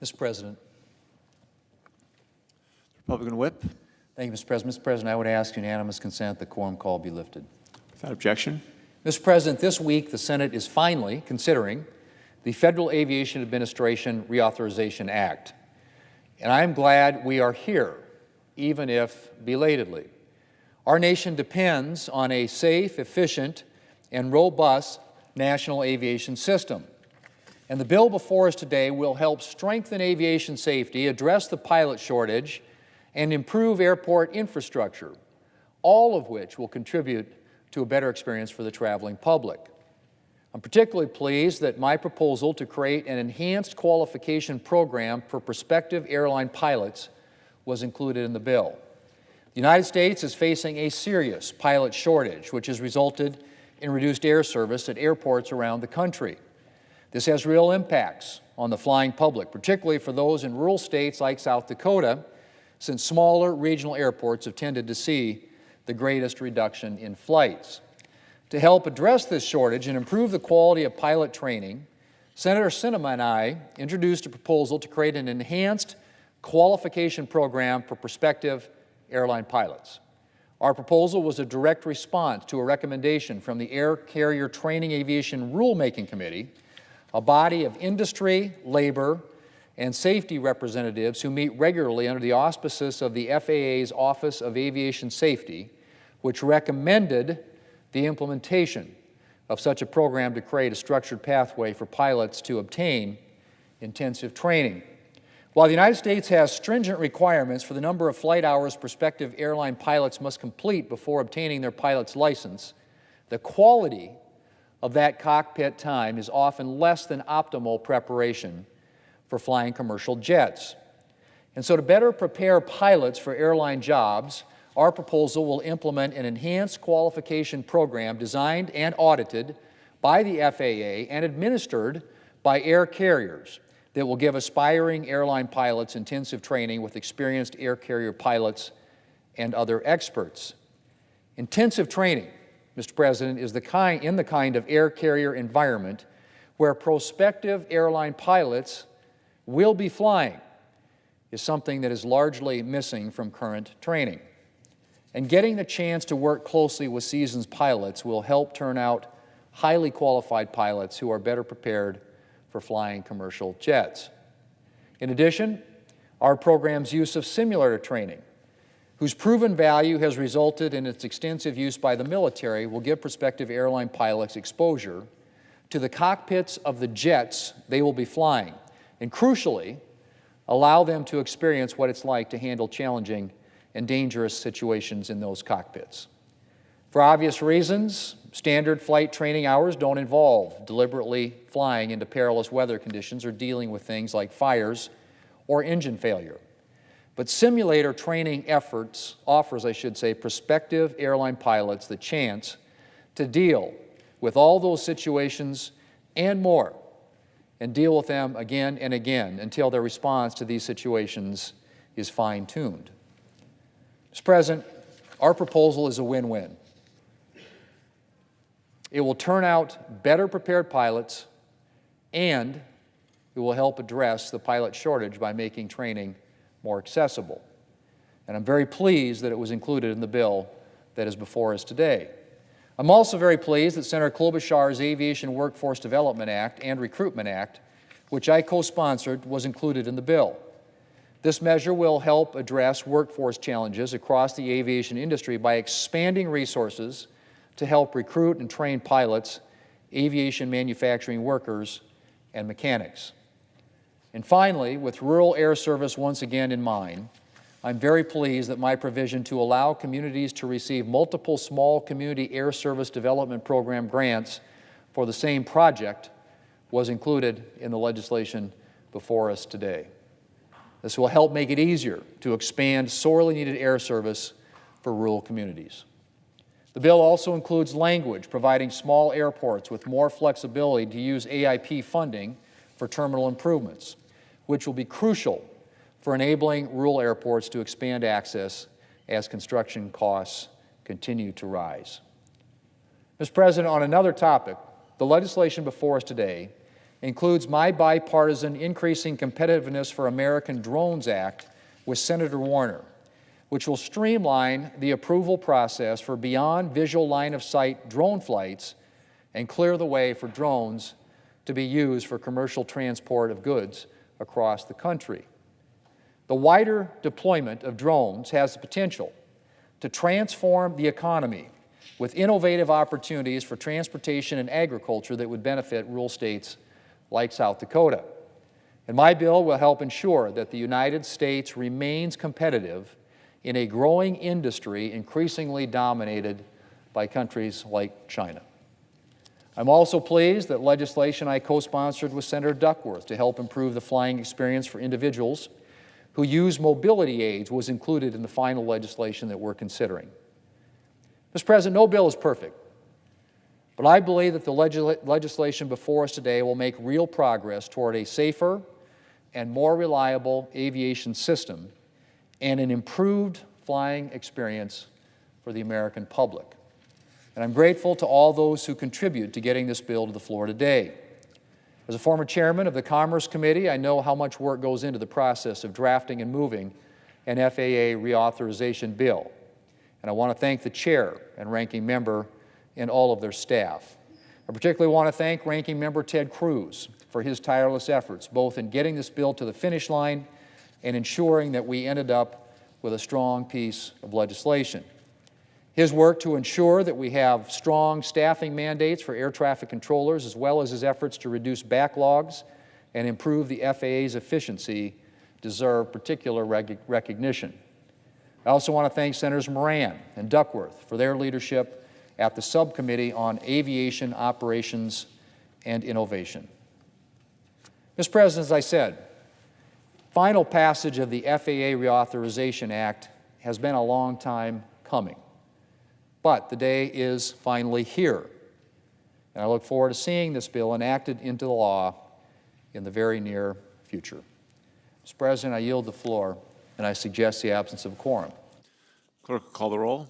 Mr. President. Republican Whip. Thank you, Mr. President. Mr. President, I would ask unanimous consent the quorum call be lifted. Without objection. Mr. President, this week the Senate is finally considering the Federal Aviation Administration Reauthorization Act. And I am glad we are here, even if belatedly. Our nation depends on a safe, efficient, and robust national aviation system. And the bill before us today will help strengthen aviation safety, address the pilot shortage, and improve airport infrastructure, all of which will contribute to a better experience for the traveling public. I'm particularly pleased that my proposal to create an enhanced qualification program for prospective airline pilots was included in the bill. The United States is facing a serious pilot shortage, which has resulted in reduced air service at airports around the country. This has real impacts on the flying public, particularly for those in rural states like South Dakota, since smaller regional airports have tended to see the greatest reduction in flights. To help address this shortage and improve the quality of pilot training, Senator Sinema and I introduced a proposal to create an enhanced qualification program for prospective airline pilots. Our proposal was a direct response to a recommendation from the Air Carrier Training Aviation Rulemaking Committee, a body of industry, labor, and safety representatives who meet regularly under the auspices of the FAA's Office of Aviation Safety, which recommended the implementation of such a program to create a structured pathway for pilots to obtain intensive training. While the United States has stringent requirements for the number of flight hours prospective airline pilots must complete before obtaining their pilot's license, the quality of that cockpit time is often less than optimal preparation for flying commercial jets. And so to better prepare pilots for airline jobs, our proposal will implement an enhanced qualification program designed and audited by the FAA and administered by air carriers that will give aspiring airline pilots intensive training with experienced air carrier pilots and other experts. Intensive training, Mr. President, is in the kind of air carrier environment where prospective airline pilots will be flying is something that is largely missing from current training. And getting the chance to work closely with seasoned pilots will help turn out highly qualified pilots who are better prepared for flying commercial jets. In addition, our program's use of simulator training, whose proven value has resulted in its extensive use by the military, will give prospective airline pilots exposure to the cockpits of the jets they will be flying, and crucially, allow them to experience what it's like to handle challenging and dangerous situations in those cockpits. For obvious reasons, standard flight training hours don't involve deliberately flying into perilous weather conditions or dealing with things like fires or engine failure. But simulator training offers prospective airline pilots the chance to deal with all those situations and more, and deal with them again and again until their response to these situations is fine-tuned. Mr. President, our proposal is a win-win. It will turn out better prepared pilots, and it will help address the pilot shortage by making training more accessible. And I'm very pleased that it was included in the bill that is before us today. I'm also very pleased that Senator Klobuchar's Aviation Workforce Development Act and Recruitment Act, which I co-sponsored, was included in the bill. This measure will help address workforce challenges across the aviation industry by expanding resources to help recruit and train pilots, aviation manufacturing workers, and mechanics. And finally, with rural air service once again in mind, I'm very pleased that my provision to allow communities to receive multiple small community air service development program grants for the same project was included in the legislation before us today. This will help make it easier to expand sorely needed air service for rural communities. The bill also includes language providing small airports with more flexibility to use AIP funding for terminal improvements, which will be crucial for enabling rural airports to expand access as construction costs continue to rise. Mr. President, on another topic, the legislation before us today includes my bipartisan Increasing Competitiveness for American Drones Act with Senator Warner, which will streamline the approval process for beyond visual line of sight drone flights and clear the way for drones to be used for commercial transport of goods across the country. The wider deployment of drones has the potential to transform the economy with innovative opportunities for transportation and agriculture that would benefit rural states like South Dakota. And my bill will help ensure that the United States remains competitive in a growing industry increasingly dominated by countries like China. I'm also pleased that legislation I co-sponsored with Senator Duckworth to help improve the flying experience for individuals who use mobility aids was included in the final legislation that we're considering. Mr. President, no bill is perfect, but I believe that the legislation before us today will make real progress toward a safer and more reliable aviation system and an improved flying experience for the American public. And I'm grateful to all those who contribute to getting this bill to the floor today. As a former chairman of the Commerce Committee, I know how much work goes into the process of drafting and moving an FAA reauthorization bill. And I want to thank the chair and ranking member and all of their staff. I particularly want to thank Ranking Member Ted Cruz for his tireless efforts, both in getting this bill to the finish line and ensuring that we ended up with a strong piece of legislation. His work to ensure that we have strong staffing mandates for air traffic controllers, as well as his efforts to reduce backlogs and improve the FAA's efficiency, deserve particular recognition. I also want to thank Senators Moran and Duckworth for their leadership at the Subcommittee on Aviation Operations and Innovation. Mr. President, as I said, final passage of the FAA Reauthorization Act has been a long time coming. But the day is finally here, and I look forward to seeing this bill enacted into the law in the very near future. Mr. President, I yield the floor, and I suggest the absence of a quorum. Clerk will call the roll.